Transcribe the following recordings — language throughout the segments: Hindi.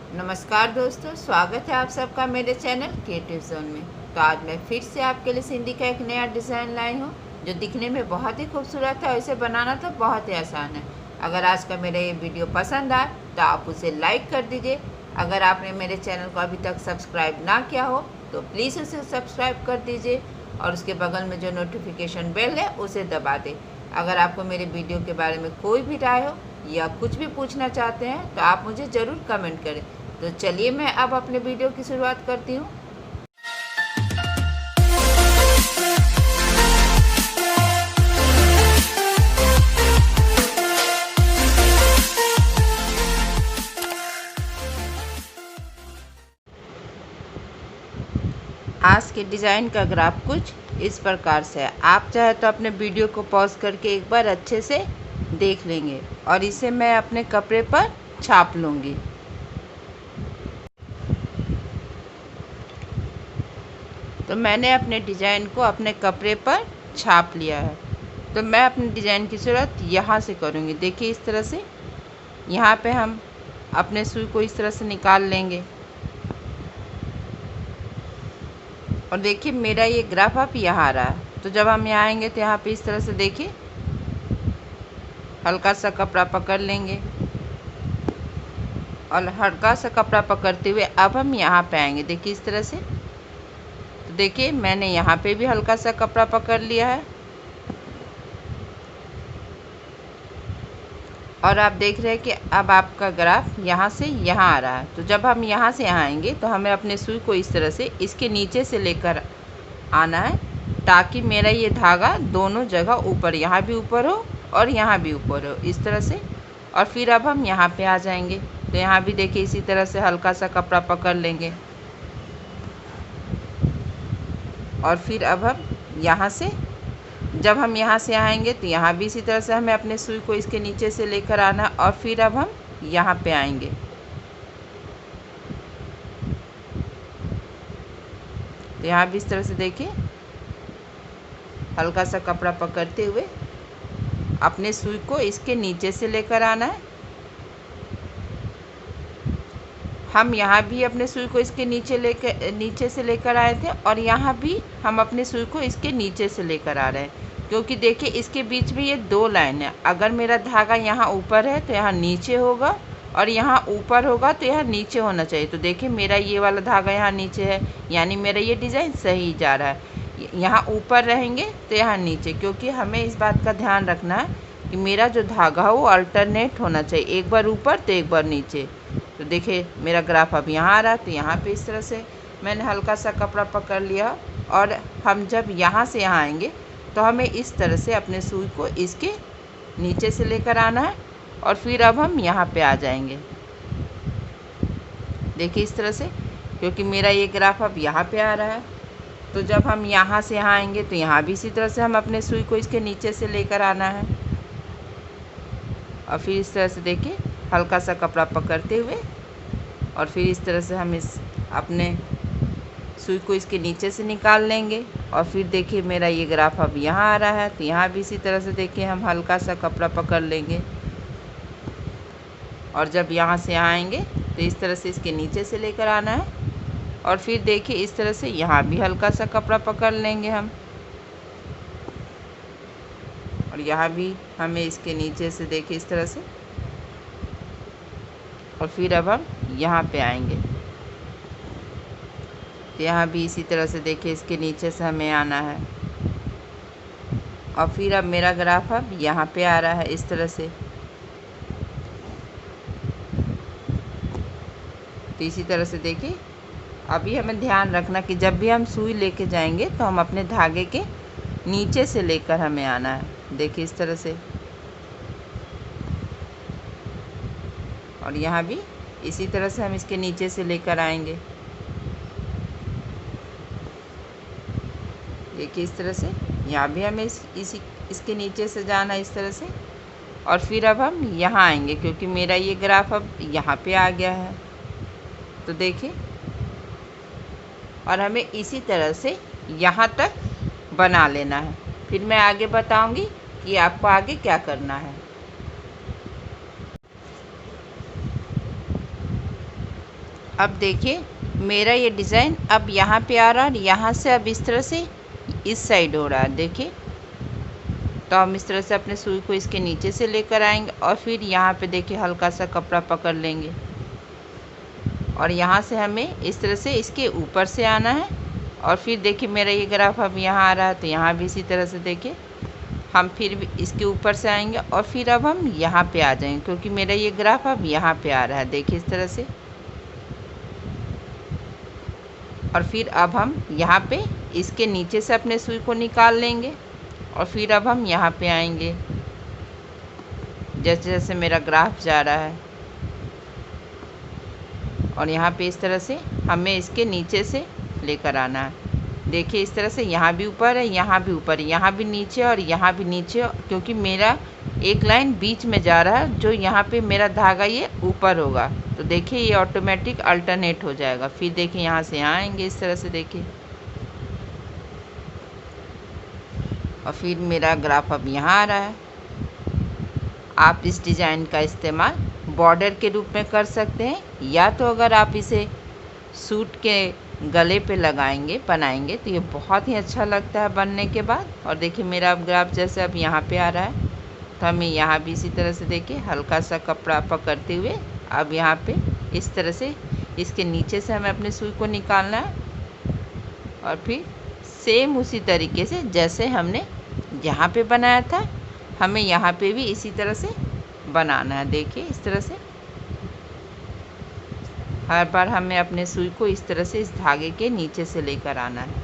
नमस्कार दोस्तों, स्वागत है आप सबका मेरे चैनल क्रिएटिव जोन में। तो आज मैं फिर से आपके लिए सिंधी का एक नया डिज़ाइन लाई हूँ जो दिखने में बहुत ही खूबसूरत है और इसे बनाना तो बहुत ही आसान है। अगर आज का मेरा ये वीडियो पसंद आए तो आप उसे लाइक कर दीजिए। अगर आपने मेरे चैनल को अभी तक सब्सक्राइब ना किया हो तो प्लीज़ उसे सब्सक्राइब कर दीजिए और उसके बगल में जो नोटिफिकेशन बेल है उसे दबा दें। अगर आपको मेरे वीडियो के बारे में कोई भी राय हो या कुछ भी पूछना चाहते हैं तो आप मुझे ज़रूर कमेंट करें। तो चलिए मैं अब अपने वीडियो की शुरुआत करती हूँ। आज के डिज़ाइन का ग्राफ कुछ इस प्रकार से है। आप चाहे तो अपने वीडियो को पॉज करके एक बार अच्छे से देख लेंगे और इसे मैं अपने कपड़े पर छाप लूँगी। तो मैंने अपने डिज़ाइन को अपने कपड़े पर छाप लिया है। तो मैं अपने डिज़ाइन की शुरुआत यहाँ से करूँगी। देखिए इस तरह से यहाँ पे हम अपने सुई को इस तरह से निकाल लेंगे और देखिए मेरा ये ग्राफ अब यहाँ आ रहा है। तो जब हम यहाँ आएंगे तो यहाँ पे इस तरह से देखिए हल्का सा कपड़ा पकड़ लेंगे और हल्का सा कपड़ा पकड़ते हुए अब हम यहाँ पे आएंगे। देखिए इस तरह से। तो देखिए मैंने यहाँ पे भी हल्का सा कपड़ा पकड़ लिया है और आप देख रहे हैं कि अब आपका ग्राफ यहाँ से यहाँ आ रहा है। तो जब हम यहाँ से यहाँ आएंगे तो हमें अपने सुई को इस तरह से इसके नीचे से लेकर आना है ताकि मेरा ये धागा दोनों जगह ऊपर, यहाँ भी ऊपर हो और यहाँ भी ऊपर हो, इस तरह से। और फिर अब हम यहाँ पे आ जाएंगे। तो यहाँ भी देखिए इसी तरह से हल्का सा कपड़ा पकड़ लेंगे और फिर अब हम यहाँ से, जब हम यहाँ से आएंगे तो यहाँ भी इसी तरह से हमें अपने सुई को इसके नीचे से लेकर आना और फिर अब हम यहाँ पे आएंगे। तो यहाँ भी इस तरह से देखिए हल्का सा कपड़ा पकड़ते हुए अपने सुई को इसके नीचे से लेकर आना है। हम यहाँ भी अपने सुई को इसके नीचे से लेकर आए थे और यहाँ भी हम अपने सुई को इसके नीचे से लेकर आ रहे हैं, क्योंकि देखिए इसके बीच में ये दो लाइन है। अगर मेरा धागा यहाँ ऊपर है तो यहाँ नीचे होगा और यहाँ ऊपर होगा तो यहाँ नीचे होना चाहिए। तो देखिए मेरा ये वाला धागा यहाँ नीचे है, यानी मेरा ये डिज़ाइन सही जा रहा है। यहाँ ऊपर रहेंगे तो यहाँ नीचे, क्योंकि हमें इस बात का ध्यान रखना है कि मेरा जो धागा हो वो अल्टरनेट होना चाहिए, एक बार ऊपर तो एक बार नीचे। तो देखिए मेरा ग्राफ अब यहाँ आ रहा है। तो यहाँ पे इस तरह से मैंने हल्का सा कपड़ा पकड़ लिया और हम जब यहाँ से यहाँ आएंगे तो हमें इस तरह से अपने सुई को इसके नीचे से लेकर आना है और फिर अब हम यहाँ पे आ जाएंगे। देखिए इस तरह से, क्योंकि मेरा ये ग्राफ अब यहाँ पे आ रहा है। तो जब हम यहाँ से यहाँ आएंगे तो यहाँ भी इसी तरह से हम अपने सुई को इसके नीचे से लेकर आना है और फिर इस तरह से देखिए हल्का सा कपड़ा पकड़ते हुए और फिर इस तरह से हम इस अपने सुई को इसके नीचे से निकाल लेंगे और फिर देखिए मेरा ये ग्राफ अब यहाँ आ रहा है। तो यहाँ भी इसी तरह से देखिए हम हल्का सा कपड़ा पकड़ लेंगे और जब यहाँ से यहाँ आएंगे तो इस तरह से इसके नीचे से लेकर आना है और फिर देखिए इस तरह से यहाँ भी हल्का सा कपड़ा पकड़ लेंगे हम और यहाँ भी हमें इसके नीचे से देखिए इस तरह से और फिर अब हम यहाँ पे आएंगे। तो यहाँ भी इसी तरह से देखिए इसके नीचे से हमें आना है और फिर अब मेरा ग्राफ अब यहाँ पे आ रहा है इस तरह से। तो इसी तरह से देखिए अभी हमें ध्यान रखना कि जब भी हम सुई लेके जाएंगे तो हम अपने धागे के नीचे से लेकर हमें आना है। देखिए इस तरह से और यहाँ भी इसी तरह से हम इसके नीचे से लेकर आएंगे। देखिए इस तरह से यहाँ भी हमें इसके नीचे से जाना है इस तरह से और फिर अब हम यहाँ आएंगे, क्योंकि मेरा ये ग्राफ अब यहाँ पे आ गया है। तो देखिए और हमें इसी तरह से यहाँ तक बना लेना है। फिर मैं आगे बताऊंगी कि आपको आगे क्या करना है। अब देखिए मेरा ये डिज़ाइन अब यहाँ पे आ रहा है, यहाँ से अब इस तरह से इस साइड हो रहा है। देखिए तो हम इस तरह से अपने सुई को इसके नीचे से लेकर आएंगे और फिर यहाँ पे देखिए हल्का सा कपड़ा पकड़ लेंगे और यहाँ से हमें इस तरह से इसके ऊपर से आना है। और फिर देखिए मेरा ये ग्राफ अब यहाँ आ रहा है, तो यहाँ भी इसी तरह से देखिए हम फिर भी इसके ऊपर से आएंगे और फिर अब हम यहाँ पे आ जाएंगे, क्योंकि मेरा ये ग्राफ अब यहाँ पे आ रहा है। देखिए इस तरह से, और फिर अब हम यहाँ पे इसके नीचे से अपने सुई को निकाल लेंगे और फिर अब हम यहाँ पे आएंगे जैसे जैसे मेरा ग्राफ जा रहा है। और यहाँ पे इस तरह से हमें इसके नीचे से लेकर आना है। देखिए इस तरह से यहाँ भी ऊपर है, यहाँ भी ऊपर है, यहाँ भी नीचे और यहाँ भी नीचे, क्योंकि मेरा एक लाइन बीच में जा रहा है, जो यहाँ पे मेरा धागा ये ऊपर होगा। तो देखिए ये ऑटोमेटिक अल्टरनेट हो जाएगा। फिर देखिए यहाँ से यहाँ आएंगे इस तरह से देखिए, और फिर मेरा ग्राफ अब यहाँ आ रहा है। आप इस डिज़ाइन का इस्तेमाल बॉर्डर के रूप में कर सकते हैं, या तो अगर आप इसे सूट के गले पे लगाएंगे बनाएंगे तो ये बहुत ही अच्छा लगता है बनने के बाद। और देखिए मेरा अब ग्राफ जैसे अब यहाँ पे आ रहा है, तो हमें यहाँ भी इसी तरह से देखिए हल्का सा कपड़ा पकड़ते हुए अब यहाँ पे इस तरह से इसके नीचे से हमें अपने सुई को निकालना है और फिर सेम उसी तरीके से जैसे हमने यहाँ पे बनाया था हमें यहाँ पे भी इसी तरह से बनाना है। देखिए इस तरह से हर बार हमें अपने सुई को इस तरह से इस धागे के नीचे से लेकर आना है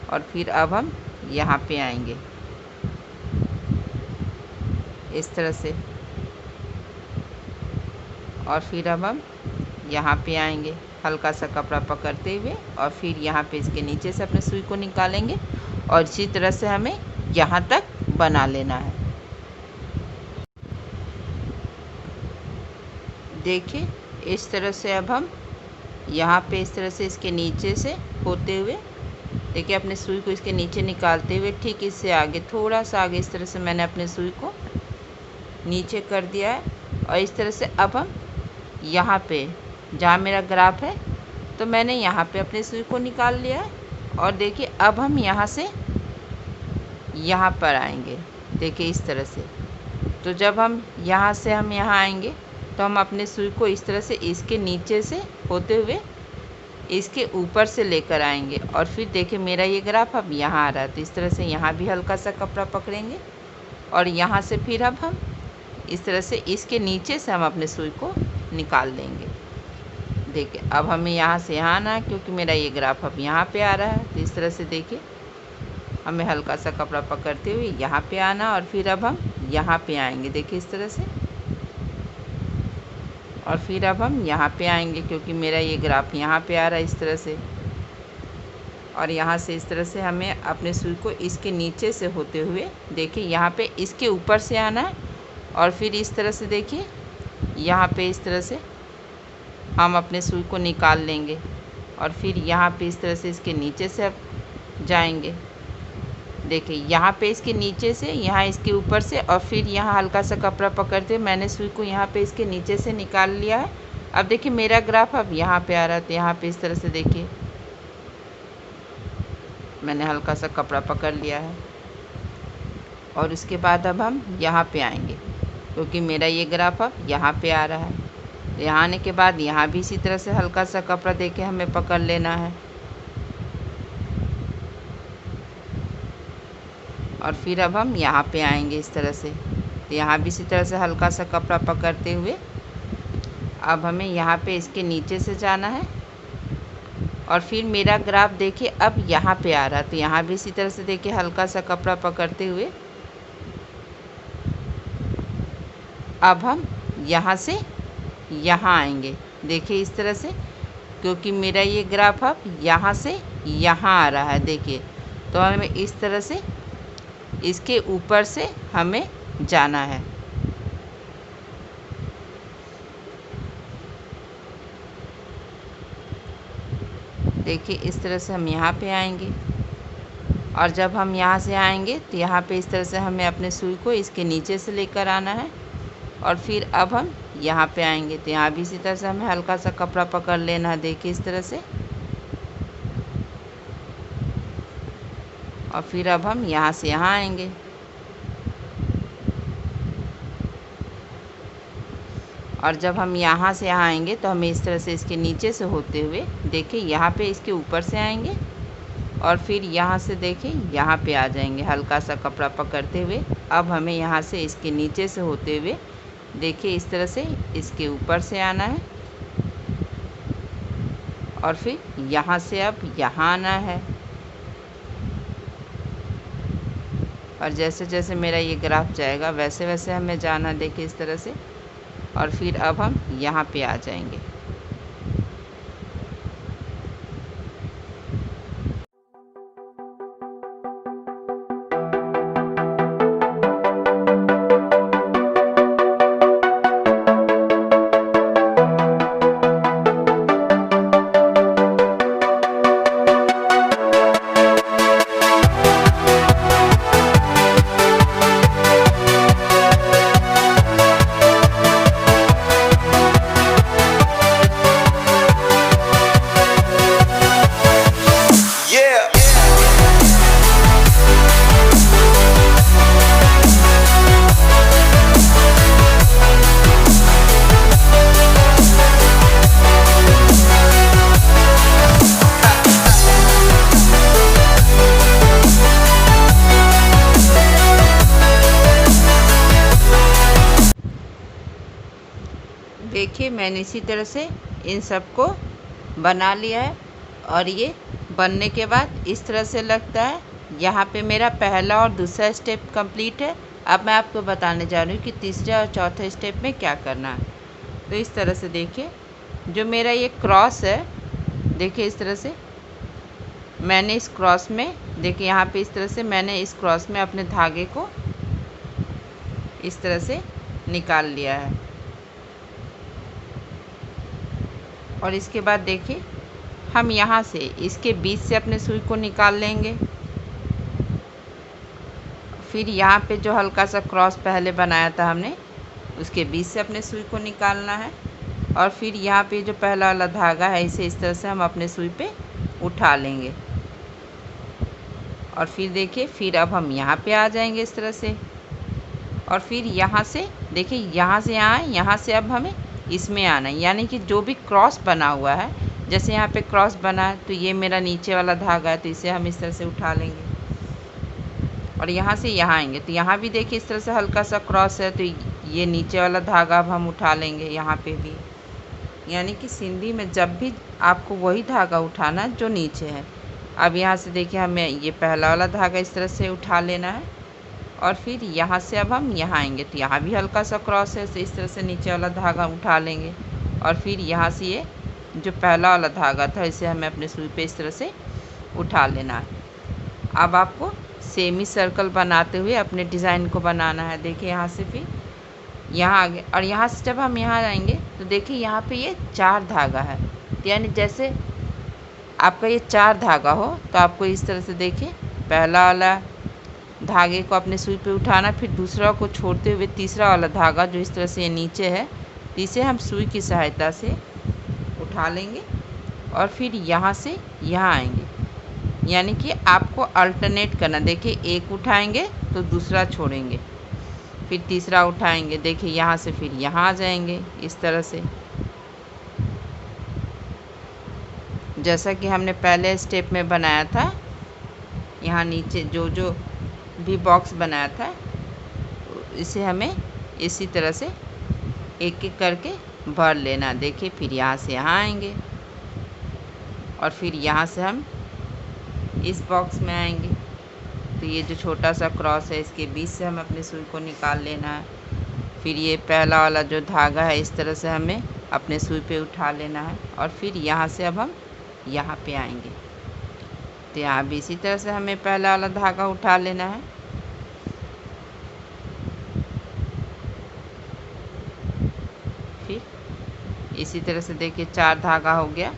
और फिर अब हम यहाँ पे आएंगे इस तरह से, और फिर अब हम यहाँ पे आएंगे हल्का सा कपड़ा पकड़ते हुए और फिर यहाँ पे इसके नीचे से अपने सुई को निकालेंगे और इसी तरह से हमें यहाँ तक बना लेना है। देखिए इस तरह से अब हम यहाँ पे इस तरह से इसके नीचे से होते हुए देखिए अपने सुई को इसके नीचे निकालते हुए ठीक इससे आगे थोड़ा सा आगे इस तरह से मैंने अपने सुई को नीचे कर दिया है। और इस तरह से अब हम यहाँ पे जहाँ मेरा ग्राफ है तो मैंने यहाँ पे अपने सुई को निकाल लिया है। और देखिए अब हम यहाँ से यहाँ पर आएंगे देखिए इस तरह से। तो जब हम यहाँ से हम यहाँ आएंगे तो हम अपने सुई को इस तरह से इसके नीचे से होते हुए इसके ऊपर से लेकर आएंगे और फिर देखिए मेरा ये ग्राफ अब यहाँ आ रहा है। तो इस तरह से यहाँ भी हल्का सा कपड़ा पकड़ेंगे और यहाँ से फिर अब हम इस तरह से इसके नीचे से हम अपने सुई को निकाल लेंगे। देखिए अब हमें यहाँ से यहाँ आना है, क्योंकि मेरा ये ग्राफ अब यहाँ पे आ रहा है। तो इस तरह से देखिए हमें हल्का सा कपड़ा पकड़ते हुए यहाँ पे आना और फिर अब हम यहाँ पे आएंगे देखिए इस तरह से, और फिर अब हम यहाँ पे आएंगे क्योंकि मेरा ये ग्राफ यहाँ पे आ रहा है इस तरह से। और यहाँ से इस तरह से हमें अपने सुई को इसके नीचे से होते हुए देखिए यहाँ पे इसके ऊपर से आना है और फिर इस तरह से देखिए यहाँ पे इस तरह से हम अपने सुई को निकाल लेंगे और फिर यहाँ पे इस तरह से इसके नीचे से अब जाएंगे। देखिए यहाँ पे इसके नीचे से यहाँ इसके ऊपर से और फिर यहाँ हल्का सा कपड़ा पकड़ते मैंने सुई को यहाँ पे इसके नीचे से निकाल लिया है। अब देखिए मेरा ग्राफ अब यहाँ पे आ रहा है। तो यहाँ पे इस तरह से देखिए मैंने हल्का सा कपड़ा पकड़ लिया है और उसके बाद अब हम यहाँ पे आएंगे क्योंकि मेरा ये ग्राफ अब यहाँ पे आ रहा है। तो यहाँ आने के बाद यहाँ भी इसी तरह से हल्का सा कपड़ा देके हमें पकड़ लेना है और फिर अब हम यहाँ पे आएंगे इस तरह से। तो यहाँ भी इसी तरह से हल्का सा कपड़ा पकड़ते हुए अब हमें यहाँ पे इसके नीचे से जाना है और फिर मेरा ग्राफ देखिए अब यहाँ पे आ रहा है। तो यहाँ भी इसी तरह से देखिए हल्का सा कपड़ा पकड़ते हुए अब हम यहाँ से यहाँ आएंगे देखिए इस तरह से, क्योंकि मेरा ये ग्राफ अब यहाँ से यहाँ आ रहा है। देखिए तो हमें इस तरह से इसके ऊपर से हमें जाना है। देखिए इस तरह से हम यहाँ पे आएंगे और जब हम यहाँ से आएंगे तो यहाँ पे इस तरह से हमें अपने सुई को इसके नीचे से लेकर आना है और फिर अब हम यहाँ पे आएंगे तो यहाँ भी इसी तरह से हमें हल्का सा कपड़ा पकड़ लेना है, देखिए इस तरह से। और फिर अब हम यहाँ से यहाँ आएंगे। और जब हम यहाँ से यहाँ आएंगे तो हमें इस तरह से इसके नीचे से होते हुए देखिए यहाँ पे इसके ऊपर से आएंगे और फिर यहाँ से देखिए यहाँ पे आ जाएंगे हल्का सा कपड़ा पकड़ते हुए। अब हमें यहाँ से इसके नीचे से होते हुए देखिए इस तरह से इसके ऊपर से आना है और फिर यहाँ से अब यहाँ आना है। और जैसे जैसे मेरा ये ग्राफ जाएगा वैसे वैसे हमें जाना, देखिए इस तरह से। और फिर अब हम यहाँ पे आ जाएंगे। देखिए मैंने इसी तरह से इन सबको बना लिया है और ये बनने के बाद इस तरह से लगता है। यहाँ पे मेरा पहला और दूसरा स्टेप कंप्लीट है। अब मैं आपको बताने जा रही हूँ कि तीसरे और चौथे स्टेप में क्या करना है। तो इस तरह से देखिए जो मेरा ये क्रॉस है, देखिए इस तरह से मैंने इस क्रॉस में देखिए यहाँ पे इस तरह से मैंने इस क्रॉस में अपने धागे को इस तरह से निकाल लिया है। और इसके बाद देखिए हम यहाँ से इसके बीच से अपने सुई को निकाल लेंगे। फिर यहाँ पे जो हल्का सा क्रॉस पहले बनाया था हमने उसके बीच से अपने सुई को निकालना है। और फिर यहाँ पे जो पहला वाला धागा है इसे इस तरह से हम अपने सुई पे उठा लेंगे। और फिर देखिए फिर अब हम यहाँ पे आ जाएंगे इस तरह से। और फिर यहाँ से देखिए यहाँ से यहाँ से अब हमें इसमें आना है, यानी कि जो भी क्रॉस बना हुआ है, जैसे यहाँ पे क्रॉस बना है तो ये मेरा नीचे वाला धागा है तो इसे हम इस तरह से उठा लेंगे। और यहाँ से यहाँ आएंगे तो यहाँ भी देखिए इस तरह से हल्का सा क्रॉस है तो ये नीचे वाला धागा अब हम उठा लेंगे यहाँ पे भी। यानी कि सिंधी में जब भी आपको वही धागा उठाना जो नीचे है। अब यहाँ से देखिए हमें ये पहला वाला धागा इस तरह से उठा लेना है। और फिर यहाँ से अब हम यहाँ आएंगे तो यहाँ भी हल्का सा क्रॉस है तो इस तरह से नीचे वाला धागा उठा लेंगे। और फिर यहाँ से ये जो पहला वाला धागा था इसे हमें अपने सुई पे इस तरह से उठा लेना है। अब आपको सेमी सर्कल बनाते हुए अपने डिज़ाइन को बनाना है। देखिए यहाँ से फिर यहाँ आगे और यहाँ से जब हम यहाँ आएंगे तो देखिए यहाँ पे ये 4 धागा है, यानी जैसे आपका ये 4 धागा हो तो आपको इस तरह से देखिए पहला वाला धागे को अपने सुई पे उठाना, फिर दूसरा को छोड़ते हुए तीसरा वाला धागा जो इस तरह से ये नीचे है इसे हम सुई की सहायता से उठा लेंगे। और फिर यहाँ से यहाँ आएंगे, यानी कि आपको अल्टरनेट करना। देखिए एक उठाएंगे तो दूसरा छोड़ेंगे, फिर तीसरा उठाएंगे, देखिए यहाँ से फिर यहाँ आ जाएंगे इस तरह से। जैसा कि हमने पहले स्टेप में बनाया था, यहाँ नीचे जो जो भी बॉक्स बनाया था इसे हमें इसी तरह से एक एक करके भर लेना। देखिए फिर यहाँ से यहाँ आएंगे और फिर यहाँ से हम इस बॉक्स में आएंगे तो ये जो छोटा सा क्रॉस है इसके बीच से हमें अपनी सुई को निकाल लेना है। फिर ये पहला वाला जो धागा है इस तरह से हमें अपने सुई पे उठा लेना है। और फिर यहाँ से अब हम यहाँ पे आएंगे तो यहाँ भी इसी तरह से हमें पहला वाला धागा उठा लेना है। फिर इसी तरह से देखिए 4 धागा हो गया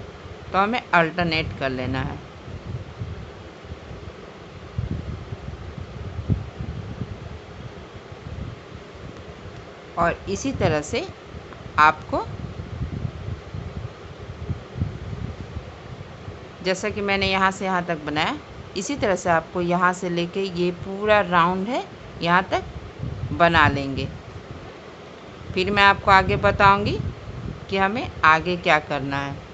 तो हमें अल्टरनेट कर लेना है। और इसी तरह से आपको जैसा कि मैंने यहाँ से यहाँ तक बनाया, इसी तरह से आपको यहाँ से लेके ये पूरा राउंड है यहाँ तक बना लेंगे। फिर मैं आपको आगे बताऊंगी कि हमें आगे क्या करना है।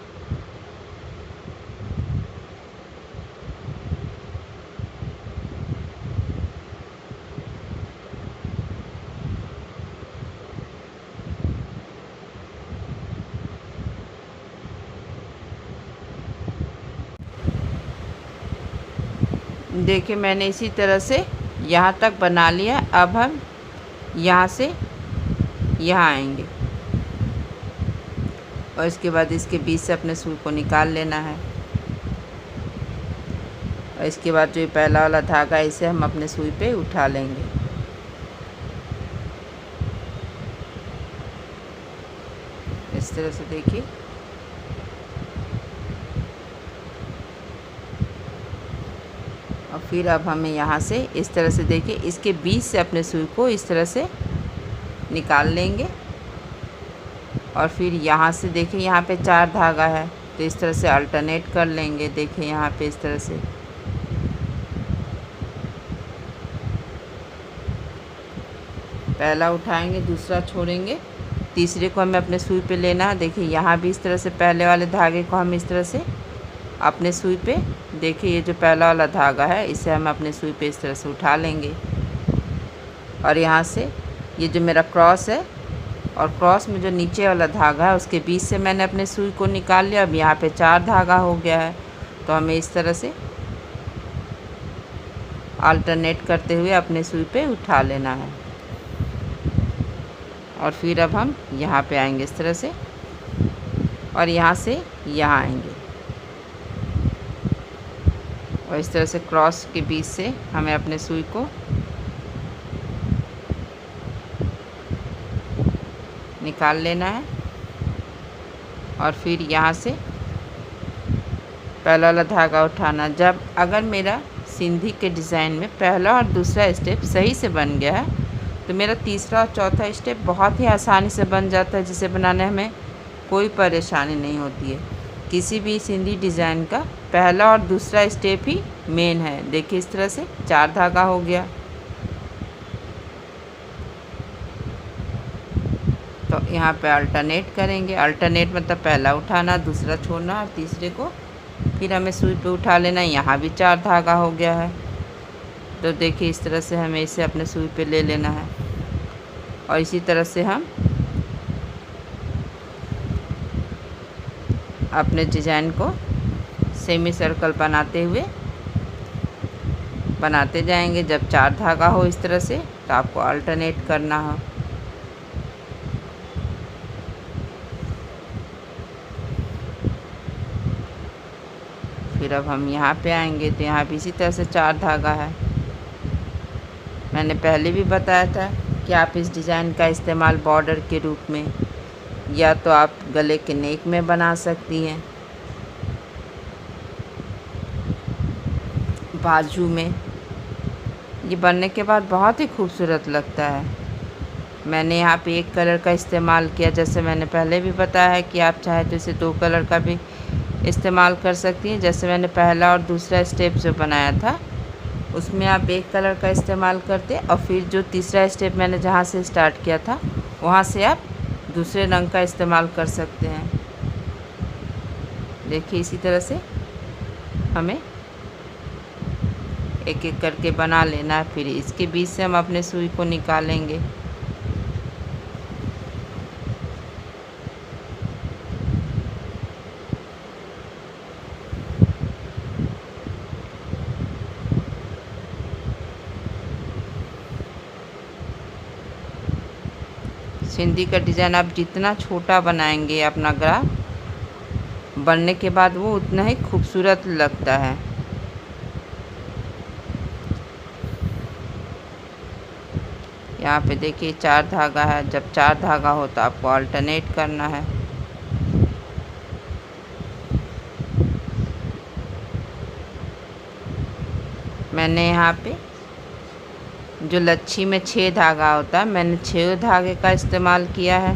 देखिए मैंने इसी तरह से यहाँ तक बना लिया। अब हम यहाँ से यहाँ आएंगे और इसके बाद इसके बीच से अपने सुई को निकाल लेना है। और इसके बाद जो ये पहला वाला धागा है इसे हम अपने सुई पे उठा लेंगे। इस तरह से देखिए। और फिर अब हमें यहाँ से इस तरह से देखिए इसके बीच से अपने सुई को इस तरह से निकाल लेंगे। और फिर यहाँ से देखिए यहाँ पे 4 धागा है, तो इस तरह से अल्टरनेट कर लेंगे। देखिए यहाँ पे इस तरह से पहला उठाएंगे, दूसरा छोड़ेंगे, तीसरे को हमें अपने सुई पे लेना है। देखिए यहाँ भी इस तरह से पहले वाले धागे को हम इस तरह से अपने सुई पे, देखिए ये जो पहला वाला धागा है इसे हम अपने सुई पे इस तरह से उठा लेंगे। और यहाँ से ये जो मेरा क्रॉस है और क्रॉस में जो नीचे वाला धागा है उसके बीच से मैंने अपने सुई को निकाल लिया। अब यहाँ पे 4 धागा हो गया है, तो हमें इस तरह से अल्टरनेट करते हुए अपने सुई पे उठा लेना है। और फिर अब हम यहाँ पे आएंगे इस तरह से और यहाँ से यहाँ आएंगे और इस तरह से क्रॉस के बीच से हमें अपने सुई को निकाल लेना है। और फिर यहाँ से पहला वाला धागा उठाना। जब अगर मेरा सिंधी के डिज़ाइन में पहला और दूसरा स्टेप सही से बन गया है तो मेरा तीसरा और चौथा स्टेप बहुत ही आसानी से बन जाता है, जिसे बनाने में कोई परेशानी नहीं होती है। किसी भी सिंधी डिज़ाइन का पहला और दूसरा स्टेप ही मेन है। देखिए इस तरह से 4 धागा हो गया। तो यहाँ पे अल्टरनेट करेंगे। अल्टरनेट मतलब पहला उठाना, दूसरा छोड़ना और तीसरे को फिर हमें सुई पे उठा लेना। यहाँ भी 4 धागा हो गया है। तो देखिए इस तरह से हमें इसे अपने सुई पे ले लेना है और इसी तरह से हम अपने डिज़ाइन को सेमी सर्कल बनाते जाएंगे। जब 4 धागा हो इस तरह से तो आपको अल्टरनेट करना हो। फिर अब हम यहाँ पे आएंगे तो यहाँ भी इसी तरह से 4 धागा है। मैंने पहले भी बताया था कि आप इस डिज़ाइन का इस्तेमाल बॉर्डर के रूप में या तो आप गले के नेक में बना सकती हैं, बाजू में। ये बनने के बाद बहुत ही खूबसूरत लगता है। मैंने यहाँ पे एक कलर का इस्तेमाल किया, जैसे मैंने पहले भी बताया है कि आप चाहे तो इसे 2 कलर का भी इस्तेमाल कर सकती हैं। जैसे मैंने पहला और दूसरा स्टेप जो बनाया था उसमें आप एक कलर का इस्तेमाल करते और फिर जो तीसरा स्टेप मैंने जहाँ से स्टार्ट किया था वहाँ से आप दूसरे रंग का इस्तेमाल कर सकते हैं। देखिए इसी तरह से हमें एक एक करके बना लेना है। फिर इसके बीच से हम अपने सुई को निकालेंगे। सिंधी का डिज़ाइन आप जितना छोटा बनाएंगे अपना ग्राफ बनने के बाद वो उतना ही खूबसूरत लगता है। यहाँ पे देखिए 4 धागा है। जब 4 धागा हो तो आपको अल्टरनेट करना है। मैंने यहाँ पे जो लच्छी में 6 धागा होता है, मैंने 6 धागे का इस्तेमाल किया है।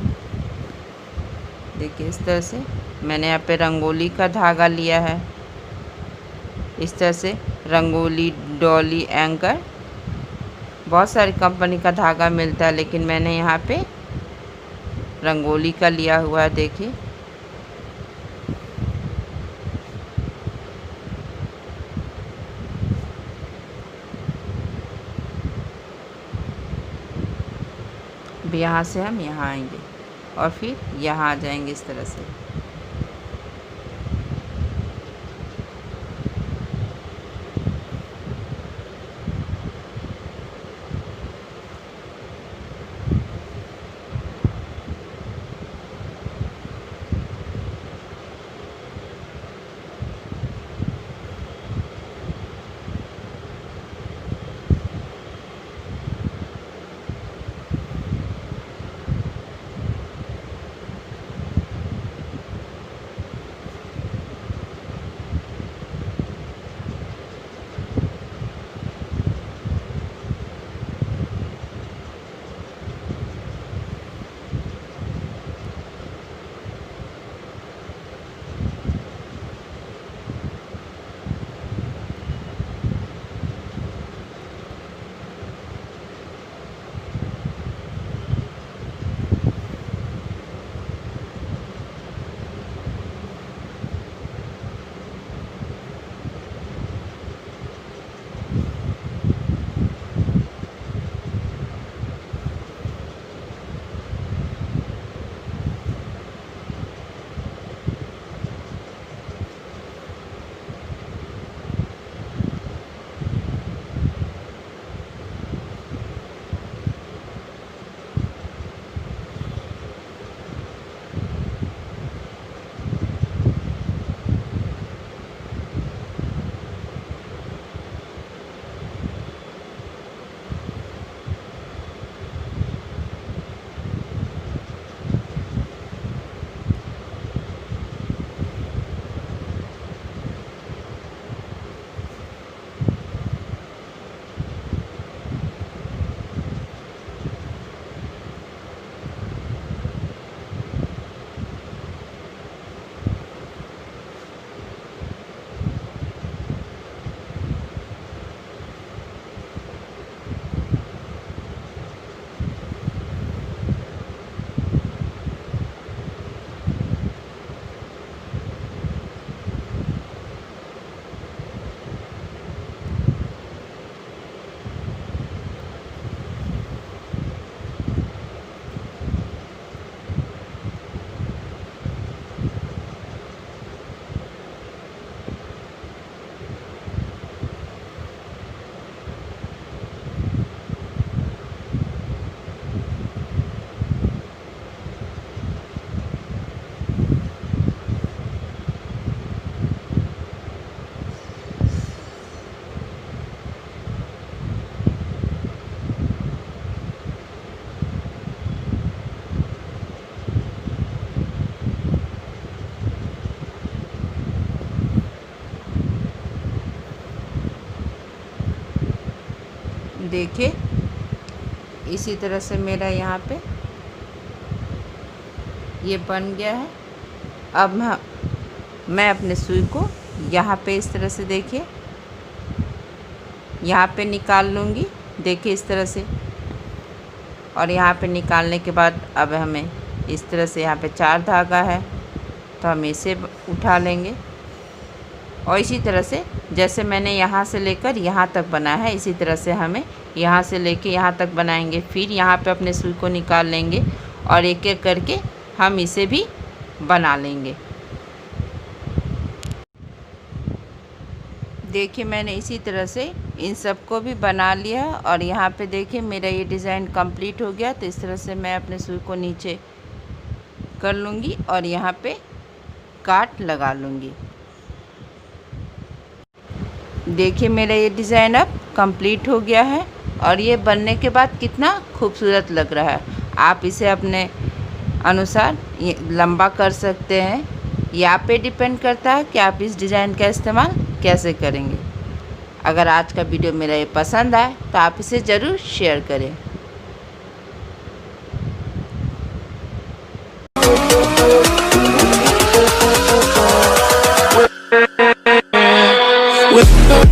देखिए इस तरह से मैंने यहाँ पे रंगोली का धागा लिया है। इस तरह से रंगोली, डॉली, एंकर, बहुत सारी कंपनी का धागा मिलता है, लेकिन मैंने यहाँ पे रंगोली का लिया हुआ है। देखिए अब यहाँ से हम यहाँ आएंगे और फिर यहाँ आ जाएंगे इस तरह से। देखिए इसी तरह से मेरा यहाँ पे ये बन गया है। अब मैं अपने सुई को यहाँ पे इस तरह से देखिए यहाँ पे निकाल लूँगी। देखिए इस तरह से, और यहाँ पे निकालने के बाद अब हमें इस तरह से यहाँ पे 4 धागा है तो हम इसे उठा लेंगे और इसी तरह से जैसे मैंने यहाँ से लेकर यहाँ तक बनाया है इसी तरह से हमें यहाँ से लेके यहाँ तक बनाएंगे। फिर यहाँ पे अपने सुई को निकाल लेंगे और एक एक करके हम इसे भी बना लेंगे। देखिए मैंने इसी तरह से इन सबको भी बना लिया और यहाँ पे देखिए मेरा ये डिज़ाइन कंप्लीट हो गया। तो इस तरह से मैं अपने सुई को नीचे कर लूँगी और यहाँ पे काट लगा लूँगी। देखिए मेरा ये डिज़ाइन अब कंप्लीट हो गया है और ये बनने के बाद कितना खूबसूरत लग रहा है। आप इसे अपने अनुसार लंबा कर सकते हैं। ये आप पे डिपेंड करता है कि आप इस डिज़ाइन का इस्तेमाल कैसे करेंगे। अगर आज का वीडियो मेरा ये पसंद आए तो आप इसे ज़रूर शेयर करें। We'll